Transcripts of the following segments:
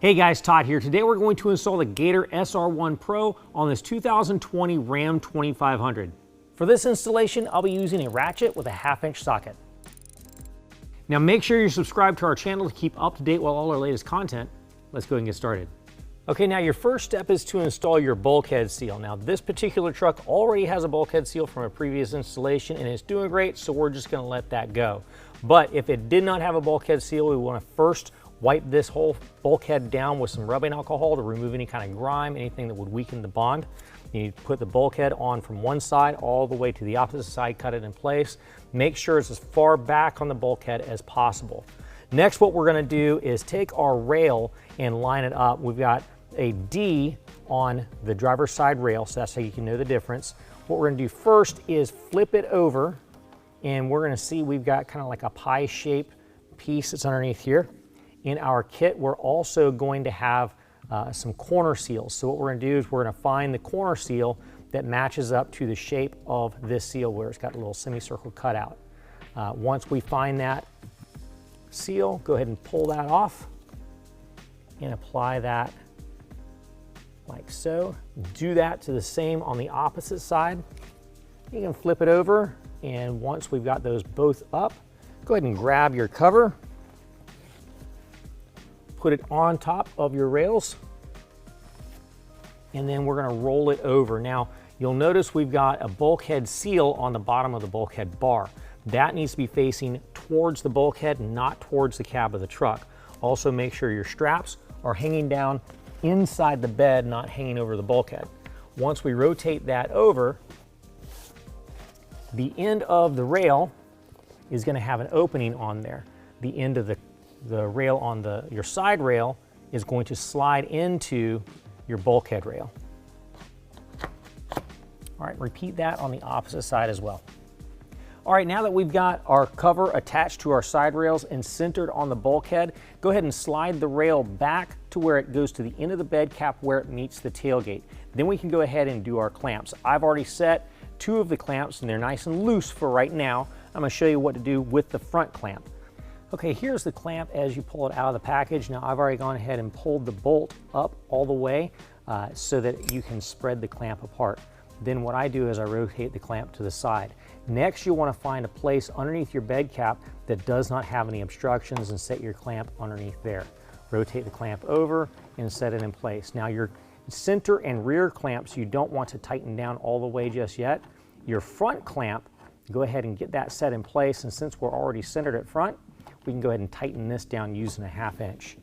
Hey guys, Todd here. Today we're going to install the Gator SR1 Pro on this 2020 Ram 2500. For this installation, I'll be using a ratchet with a 1/2-inch socket. Now make sure you're subscribed to our channel to keep up to date with all our latest content. Let's go ahead and get started. Okay, now your first step is to install your bulkhead seal. Now this particular truck already has a bulkhead seal from a previous installation and it's doing great, so we're just gonna let that go. But if it did not have a bulkhead seal, we wanna first wipe this whole bulkhead down with some rubbing alcohol to remove any kind of grime, anything that would weaken the bond. You need to put the bulkhead on from one side all the way to the opposite side, cut it in place. Make sure it's as far back on the bulkhead as possible. Next, what we're gonna do is take our rail and line it up. We've got a D on the driver's side rail, so that's how you can know the difference. What we're gonna do first is flip it over, and we're gonna see we've got kind of like a pie shape piece that's underneath here. In our kit, we're also going to have some corner seals. So what we're gonna do is we're gonna find the corner seal that matches up to the shape of this seal where it's got a little semicircle cutout. Once we find that seal, go ahead and pull that off and apply that like so. Do that to the same on the opposite side. You can flip it over, and once we've got those both up, go ahead and grab your cover, put it on top of your rails, and then we're gonna roll it over. Now, you'll notice we've got a bulkhead seal on the bottom of the bulkhead bar. That needs to be facing towards the bulkhead, not towards the cab of the truck. Also make sure your straps are hanging down inside the bed, not hanging over the bulkhead. Once we rotate that over, the end of the rail is gonna have an opening on there. The end of the rail on your side rail is going to slide into your bulkhead rail. All right, repeat that on the opposite side as well. All right, now that we've got our cover attached to our side rails and centered on the bulkhead, go ahead and slide the rail back to where it goes to the end of the bed cap where it meets the tailgate. Then we can go ahead and do our clamps. I've already set 2 of the clamps and they're nice and loose for right now. I'm gonna show you what to do with the front clamp. Okay, here's the clamp as you pull it out of the package. Now I've already gone ahead and pulled the bolt up all the way so that you can spread the clamp apart. Then what I do is I rotate the clamp to the side. Next, you'll want to find a place underneath your bed cap that does not have any obstructions and set your clamp underneath there. Rotate the clamp over and set it in place. Now your center and rear clamps, you don't want to tighten down all the way just yet. Your front clamp, go ahead and get that set in place, and since we're already centered at front, we can go ahead and tighten this down using a 1/2 inch.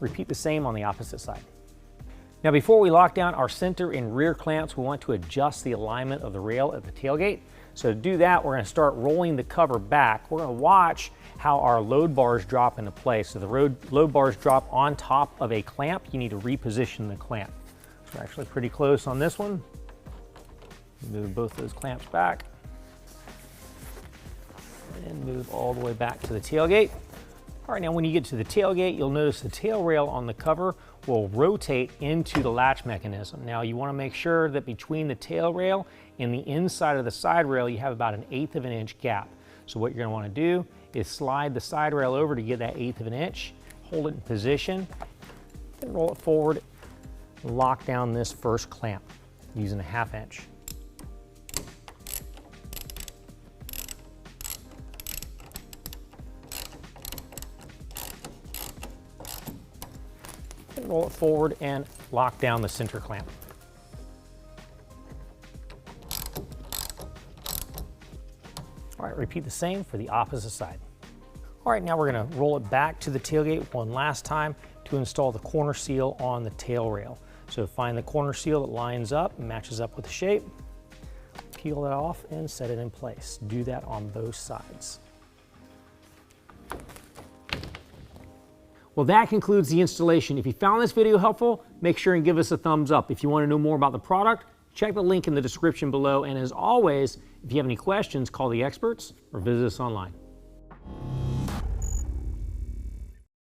Repeat the same on the opposite side. Now before we lock down our center and rear clamps, we want to adjust the alignment of the rail at the tailgate. So to do that, we're gonna start rolling the cover back. We're gonna watch how our load bars drop into place. So the load bars drop on top of a clamp. You need to reposition the clamp. So we're actually pretty close on this one. Move both those clamps back. And move all the way back to the tailgate. All right, now when you get to the tailgate, you'll notice the tail rail on the cover will rotate into the latch mechanism. Now you wanna make sure that between the tail rail and the inside of the side rail, you have about 1/8 of an inch gap. So what you're gonna wanna do is slide the side rail over to get that 1/8 of an inch, hold it in position, and roll it forward, and lock down this first clamp using a 1/2 inch. Roll it forward and lock down the center clamp. All right, repeat the same for the opposite side. All right, now we're gonna roll it back to the tailgate one last time to install the corner seal on the tail rail. So find the corner seal that lines up and matches up with the shape, peel that off and set it in place. Do that on both sides. Well, that concludes the installation. If you found this video helpful, make sure and give us a thumbs up. If you want to know more about the product, check the link in the description below. And as always, if you have any questions, call the experts or visit us online.